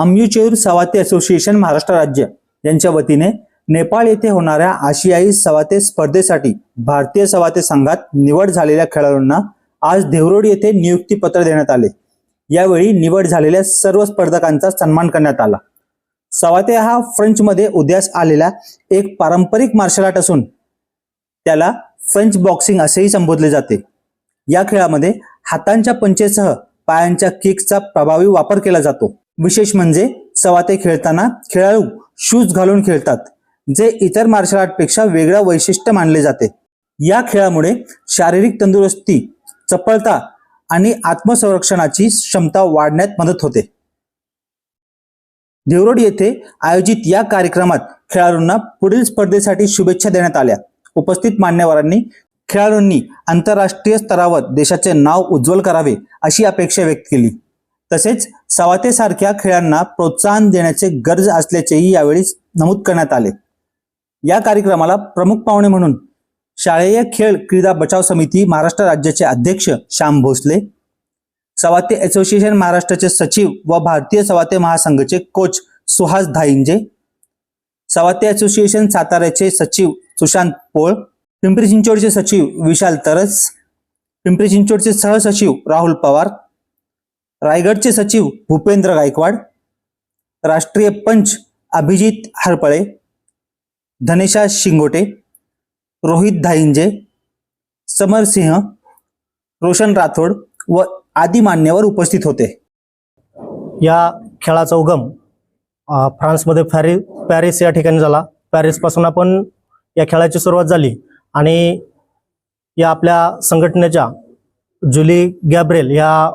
अम्युचेर सवाते association Maharashtra राज्य यांच्या वतीने नेपाळ येथे होणाऱ्या आशियाई सवाते स्पर्धेसाठी भारतीय सवाते संघात निवड झालेल्या खेळाडूंना आज देवरोड येथे नियुक्ती पत्र देण्यात आले। यावेळी निवड झालेल्या सर्व स्पर्धकांचा सन्मान करण्यात आला। सवाते हा फ्रेंचमध्ये उदयास आलेला एक पारंपरिक मार्शल आर्ट असून त्याला फ्रेंच बॉक्सिंग असेही संबोधले जाते। या खेळामध्ये हातांच्या पंचेसह पायांच्या किक्सचा प्रभावी वापर केला जातो। विशेष म्हणजे सवाते खेळताना खेळाडू शूज घालून खेळतात, जे इतर मार्शल आर्ट पेक्षा वेगळं वैशिष्ट्य मानले जाते। या खेळामुळे शारीरिक तंदुरुस्ती, चपळता आणि आत्मसंरक्षणाची क्षमता वाढण्यात मदत होते। देवरोड येथे आयोजित या कार्यक्रमात खेळाडूंना पुढील स्पर्धेसाठी शुभेच्छा देण्यात आल्या। उपस्थित मान्यवरांनी खेळाडूंनी आंतरराष्ट्रीय स्तरावर देशाचे नाव उज्ज्वल करावे अशी अपेक्षा व्यक्त केली। तसेच सवाते सारख्या खेळांना प्रोत्साहन देण्याचे गरज असल्याचेही यावेळी नमूद करण्यात आले। या कार्यक्रमाला प्रमुख पाहुणे म्हणून शालेय खेळ क्रीडा बचाव समिती महाराष्ट्र राज्याचे अध्यक्ष श्याम भोसले, सवाते असोसिएशन महाराष्ट्राचे सचिव व भारतीय सवाते महासंघाचे कोच सुहास धाईंजे, सवाते असोसिएशन साताऱ्याचे सचिव सुशांत पोळ, पिंपरी चिंचवडचे सचिव विशाल तरस, पिंपरी चिंचवडचे सहसचिव राहुल पवार, रायगडचे सचिव भूपेंद्र गायकवाड, राष्ट्रीय पंच अभिजित हरपळे, धनेशा शिंगोटे, रोहित धाईंजे, समर सिंह, रोशन राठोड व आदी मान्यवर उपस्थित होते। या खेळाचा उगम फ्रान्समध्ये पॅरिस या ठिकाणी झाला। पॅरिसपासून आपण या खेळाची सुरुवात झाली आणि या आपल्या संघटनेच्या जुली गॅब्रिएल या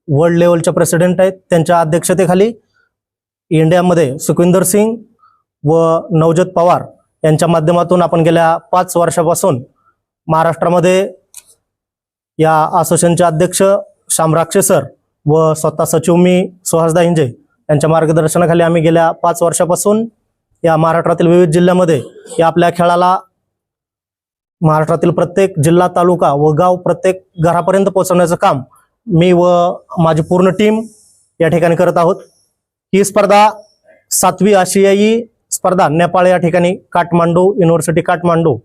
वर्ल्ड लेवलच्या प्रेसिडेंट आहेत। त्यांच्या अध्यक्षतेखाली इंडियामध्ये सुखविंदर सिंग व नवजोत पवार यांच्या माध्यमातून आपण गेल्या 5 वर्षापासून महाराष्ट्रामध्ये या असोसिएशनचे अध्यक्ष शामराक्षे सर व स्वतः सचिव मी सुहास धाईंजे यांच्या मार्गदर्शनाखाली आम्ही गेल्या 5 वर्षापासून या महाराष्ट्रातील विविध जिल्ह्यामध्ये या आपल्या खेळाला महाराष्ट्रातील प्रत्येक जिल्हा, तालुका व गाव, प्रत्येक घरापर्यंत पोहोचवण्याचं काम मी व माझी पूर्ण टीम या ठिकाणी करत आहोत। ही स्पर्धा 7वी आशियाई स्पर्धा नेपाळ या ठिकाणी काठमांडू युनिव्हर्सिटी काठमांडू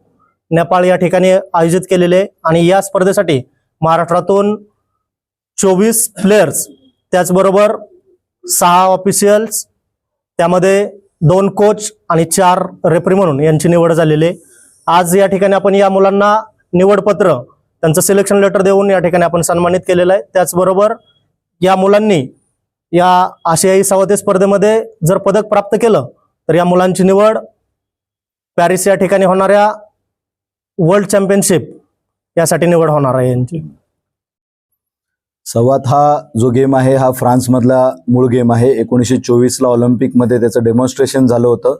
नेपाळ या ठिकाणी आयोजित केलेले आहे आणि या स्पर्धेसाठी महाराष्ट्रातून 24 प्लेयर्स, त्याचबरोबर 6 ऑफिशियल्स, त्यामध्ये 2 कोच आणि 4 रेफरी म्हणून यांची निवड झालेली आहे। आज या ठिकाणी आपण या मुलांना निवडपत्र, त्यांचं सिलेक्शन लेटर देऊन या ठिकाणी आपण सन्मानित केलेलं आहे। त्याचबरोबर या मुलांनी या आशियाई सवाते स्पर्धेमध्ये जर पदक प्राप्त केलं तर या मुलांची निवड पॅरिस या ठिकाणी होणाऱ्या वर्ल्ड चॅम्पियनशिप यासाठी निवड होणार आहे यांची। सवात हा जो गेम आहे हा फ्रान्समधला मूळ गेम आहे। 1924ला ऑलिम्पिकमध्ये त्याचं डेमॉन्स्ट्रेशन झालं होतं।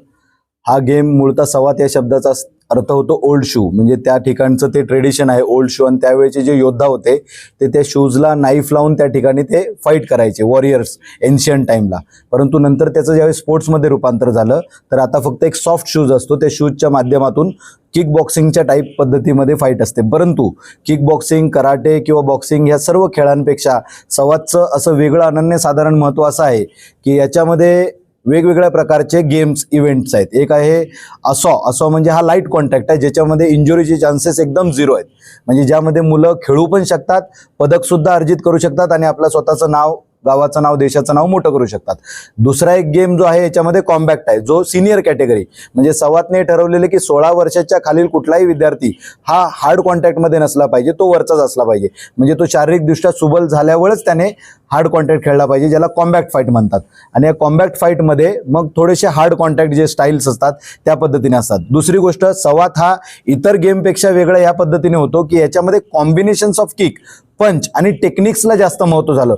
हा गेम मूळतः सवात या शब्दाचा अर्थ होतो ओल्ड शू, म्हणजे त्या ठिकाणचं ते ट्रेडिशन आहे ओल्ड शू। आणि त्यावेळेचे जे योद्धा होते ते त्या शूजला नाईफ लावून त्या ठिकाणी ते फाईट करायचे, वॉरियर्स, एन्शियंट टाईमला। परंतु नंतर त्याचं ज्यावेळी स्पोर्ट्समध्ये रूपांतर झालं तर आता फक्त एक सॉफ्ट शूज असतो, त्या शूजच्या माध्यमातून किक बॉक्सिंगच्या टाईप पद्धतीमध्ये फाईट असते। परंतु किक बॉक्सिंग, कराटे किंवा बॉक्सिंग ह्या सर्व खेळांपेक्षा सवातचं असं वेगळं अनन्यसाधारण महत्त्व असं आहे की याच्यामध्ये वेगवेगळ्या प्रकारचे गेम्स, इव्हेंट्स आहेत। एक आहे असॉ म्हणजे हा लाईट कॉन्टॅक्ट आहे, ज्याच्यामध्ये इंजुरीचे चान्सेस एकदम 0 आहेत, म्हणजे ज्यामध्ये मुलं खेळू पण शकतात, पदकसुद्धा अर्जित करू शकतात आणि आपलं स्वतःचं नाव, गावाचं नाव, देशाचं नाव मोठं करू शकतात। दुसरा एक गेम जो आहे याच्यामध्ये कॉम्बॅक्ट आहे, जो सिनियर कॅटेगरी, म्हणजे सवातने ठरवलेले की 16 वर्षाच्या खालील कुठलाही विद्यार्थी हा हार्ड कॉन्टॅक्टमध्ये नसला पाहिजे, तो वरचाच असला पाहिजे, म्हणजे तो शारीरिकदृष्ट्या सुबल झाल्यावरच त्याने हार्ड कॉन्टॅक्ट खेळला पाहिजे, ज्याला कॉम्बॅक्ट फाईट म्हणतात। आणि या कॉम्बॅक्ट फाईटमध्ये मग थोडेसे हार्ड कॉन्टॅक्ट जे स्टाईल्स असतात त्या पद्धतीने असतात। दुसरी गोष्ट, सवात हा इतर गेमपेक्षा वेगळा या पद्धतीने होतो की याच्यामध्ये कॉम्बिनेशन्स ऑफ किक, पंच आणि टेक्निक्सला जास्त महत्त्व झालं,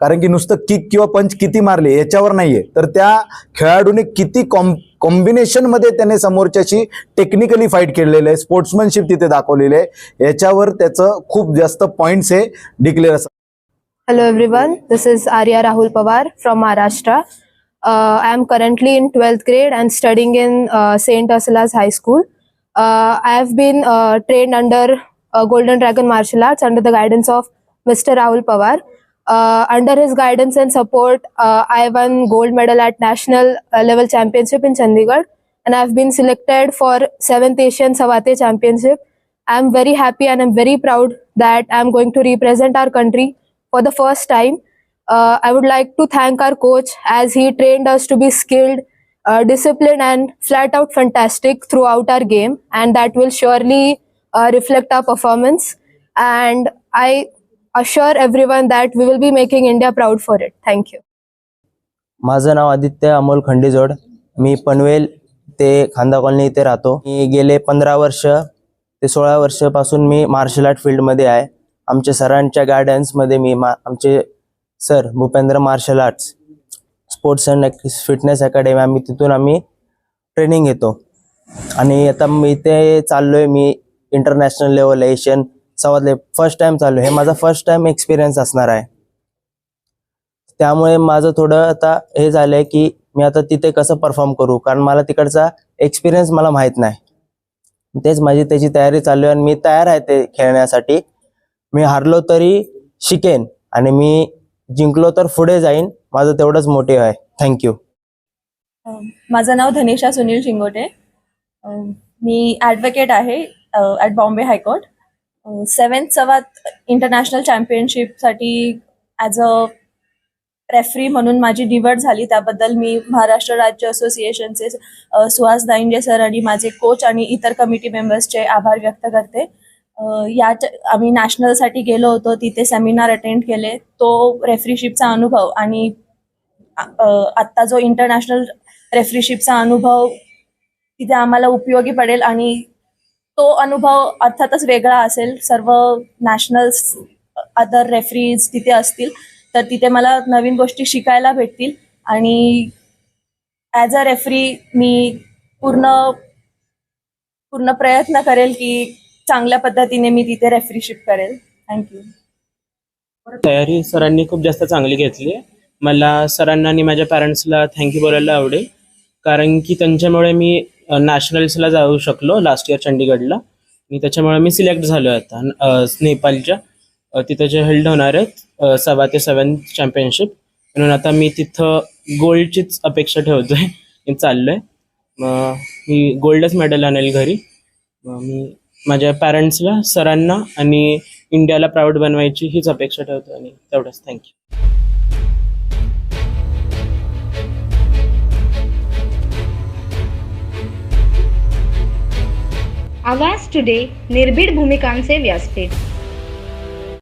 कारण की नुसतं किक किंवा पंच किती मारले याच्यावर नाहीये, तर त्या खेळाडूने किती कॉम्बिनेशनमध्ये त्याने समोरच्याशी टेक्निकली फाईट केलेलं आहे, स्पोर्ट्समनशिप तिथे दाखवलेले आहे, याच्यावर त्याचं खूप जास्त पॉईंट्स हे डिक्लेअर असतात। Hello everyone, this is Arya Rahul Pawar from Maharashtra. I am currently in 12th grade and studying in St. Ursula's High School. I have been trained under Golden Dragon Martial Arts under the guidance of Mr. Rahul Pawar. Under his guidance and support, I won gold medal at national level championship in Chandigarh, and I've been selected for 7th Asian Savate Championship. I'm very happy and I'm very proud that I'm going to represent our country for the first time. I would like to thank our coach as he trained us to be skilled, disciplined, and flat out fantastic throughout our game, and that will surely reflect our performance. And I assure everyone that we will be making India proud for it. Thank you. माझं नाव आदित्य अमोल खंडीजोड. मी पनवेल ते खांदा colony इथे राहतो. मी गेले 15 वर्ष ते 16 वर्षापासून मी marshal art फील्डमध्ये आहे. आमच्या सरांच्या गायडन्समध्ये मी आमचे sir Bhupendra martial arts sports and fitness academy आम्ही तिथून आम्ही ट्रेनिंग घेतो. आणि आता मी इथे चाललोय. मी इंटरनॅशनल लेवल एशियन सवादले फर्स्ट टाइम चालू. हे माझा फर्स्ट टाइम एक्सपिरियन्स असणार आहे. त्यामुळे माझं थोडं आता हे झालंय की मी आता तिथे कसं परफॉर्म करू, कारण मला तिकडचा एक्सपिरियन्स मला माहीत नाही. तेच माझी त्याची तयारी चालू आहे आणि मी तयार आहे ते खेळण्यासाठी. मी हारलो तरी शिकेन आणि मी जिंकलो तर पुढे जाईन. माझं तेवढंच मोटिव्ह आहे. थँक्यू. माझं नाव धनेशा सुनील शिंगोटे. मी ॲडव्होकेट आहे ॲट बॉम्बे हायकोर्ट. 7th सवात इंटरनॅशनल चॅम्पियनशिपसाठी ॲज अ रेफरी म्हणून माझी निवड झाली. त्याबद्दल मी महाराष्ट्र राज्य असोसिएशनचे सुहास दाइंजे सर आणि माझे कोच आणि इतर कमिटी मेंबर्सचे आभार व्यक्त करते. आम्ही नॅशनलसाठी गेलो होतो, तिथे सेमिनार अटेंड केले. तो रेफरीशिपचा अनुभव आणि आत्ता जो इंटरनॅशनल रेफरीशिपचा अनुभव तिथे आम्हाला उपयोगी पडेल आणि तो अनुभव अर्थातच वेगळा असेल. सर्व नॅशनल्स अदर रेफरीज तिथे असतील तर तिथे मला नवीन गोष्टी शिकायला भेटतील आणि ॲज अ रेफरी मी पूर्ण प्रयत्न करेल की चांगल्या पद्धतीने मी तिथे रेफरीशिप करेल. थँक्यू. तयारी सरांनी खूप जास्त चांगली घेतली आहे. मला सरांना आणि माझ्या पॅरेंट्सला थँक्यू बोलायला आवडेल, कारण की त्यांच्यामुळे मी नॅशनल्सला जाऊ शकलो लास्ट इयर चंडीगडला. आणि त्याच्यामुळे मी सिलेक्ट झालो आहे आता नेपाळच्या तिथं जे हेल्ड होणार आहेत 7 ते 7 चॅम्पियनशिप. म्हणून आता मी तिथं गोल्डचीच अपेक्षा ठेवतोय. मी चाललो आहे. मग मी गोल्डच मेडल आणेल घरी. मग मी माझ्या पॅरेंट्सला, सरांना आणि इंडियाला प्राऊड बनवायची हीच अपेक्षा ठेवतो आणि तेवढंच. थँक्यू. आवाज टुडे निर्भीड भूमिकांचे व्यासपीठ.